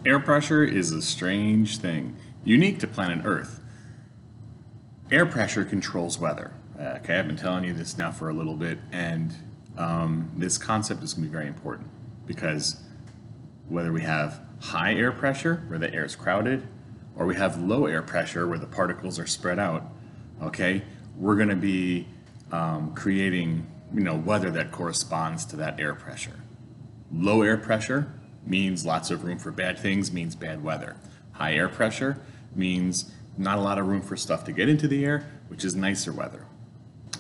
Air pressure is a strange thing, unique to planet Earth. Air pressure controls weather. Okay, I've been telling you this now for a little bit, and this concept is going to be very important because whether we have high air pressure, where the air is crowded, or we have low air pressure, where the particles are spread out, okay, we're going to be creating, weather that corresponds to that air pressure. Low air pressure means lots of room for bad things, means bad weather. High air pressure means not a lot of room for stuff to get into the air, which is nicer weather.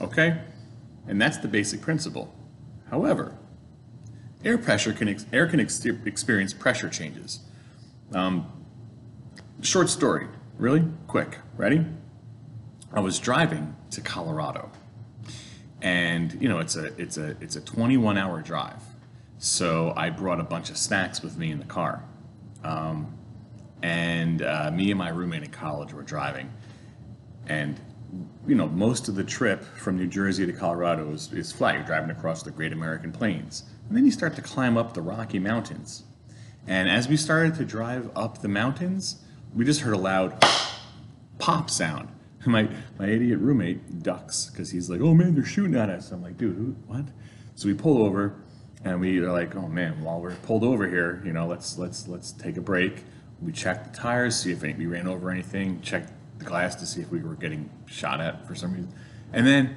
Okay? And that's the basic principle. However, air can experience pressure changes. Short story, really quick. Ready? I was driving to Colorado, and it's a 21-hour drive. So I brought a bunch of snacks with me in the car. And me and my roommate in college were driving. And, most of the trip from New Jersey to Colorado is flat. You're driving across the Great American Plains. And then you start to climb up the Rocky Mountains. And as we started to drive up the mountains, we just heard a loud pop sound. My idiot roommate ducks because he's like, "Oh man, they're shooting at us." I'm like, "Dude, what?" So we pull over. And we are like, "Oh man, while we're pulled over here, let's take a break." We checked the tires, see if we ran over anything, checked the glass to see if we were getting shot at for some reason. And then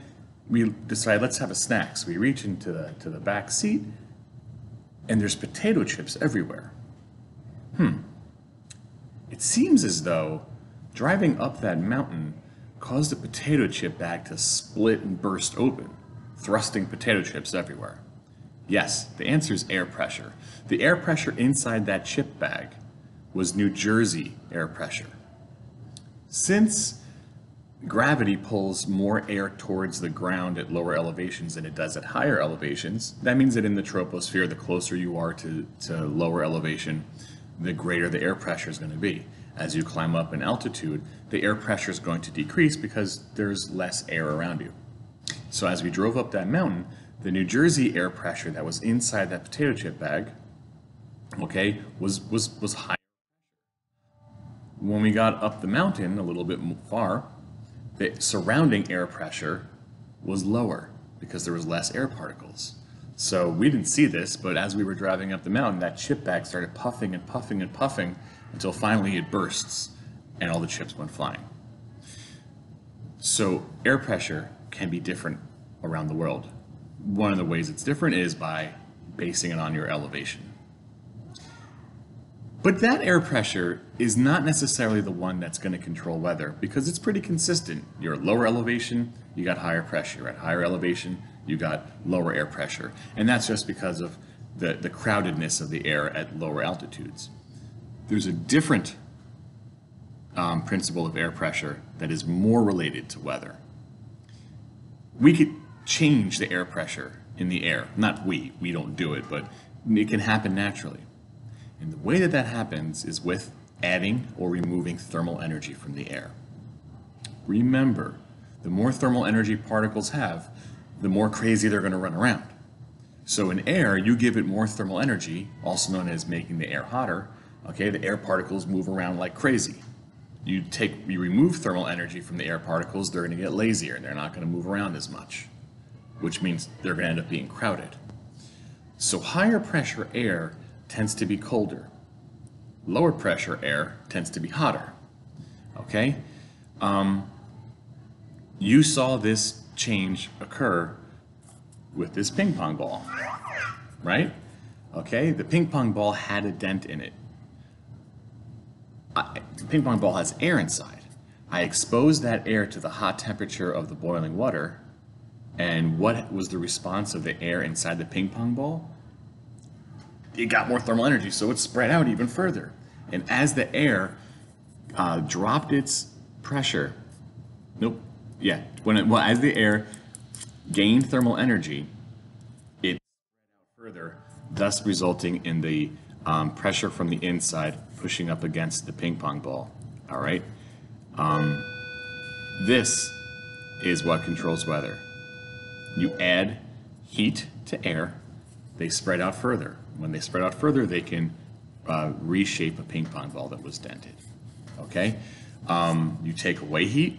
we decided, let's have a snack. So we reach into the back seat, and there's potato chips everywhere. It seems as though driving up that mountain caused the potato chip bag to split and burst open, thrusting potato chips everywhere. Yes, the answer is air pressure. The air pressure inside that chip bag was New Jersey air pressure. Since gravity pulls more air towards the ground at lower elevations than it does at higher elevations, that means that in the troposphere, the closer you are to lower elevation, the greater the air pressure is going to be. As you climb up in altitude, the air pressure is going to decrease because there's less air around you. So as we drove up that mountain, the New Jersey air pressure that was inside that potato chip bag, okay, was high. When we got up the mountain a little bit far, the surrounding air pressure was lower because there was less air particles. So we didn't see this, but as we were driving up the mountain, that chip bag started puffing and puffing and puffing until finally it bursts and all the chips went flying. So air pressure can be different around the world. One of the ways it's different is by basing it on your elevation. But that air pressure is not necessarily the one that's going to control weather because it's pretty consistent. You're at lower elevation, you got higher pressure. You're at higher elevation, you got lower air pressure. And that's just because of the crowdedness of the air at lower altitudes. There's a different principle of air pressure that is more related to weather. We could change the air pressure in the air. Not we don't do it, but it can happen naturally. And the way that that happens is with adding or removing thermal energy from the air. Remember, the more thermal energy particles have, the more crazy they're going to run around. So in air, you give it more thermal energy, also known as making the air hotter, okay, the air particles move around like crazy. You remove thermal energy from the air particles, they're going to get lazier and they're not going to move around as much, which means they're going to end up being crowded. So higher pressure air tends to be colder. Lower pressure air tends to be hotter. Okay? You saw this change occur with this ping pong ball, right? Okay, the ping pong ball had a dent in it. The ping pong ball has air inside. I exposed that air to the hot temperature of the boiling water, and what was the response of the air inside the ping pong ball? It got more thermal energy, so it spread out even further. And as the air dropped its pressure, as the air gained thermal energy, it spread out further, thus resulting in the pressure from the inside pushing up against the ping pong ball. All right. This is what controls weather. You add heat to air, they spread out further. When they spread out further, they can reshape a ping pong ball that was dented. Okay? You take away heat,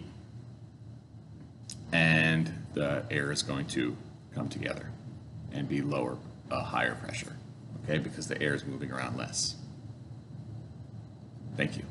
and the air is going to come together and be lower, higher pressure. Okay? Because the air is moving around less. Thank you.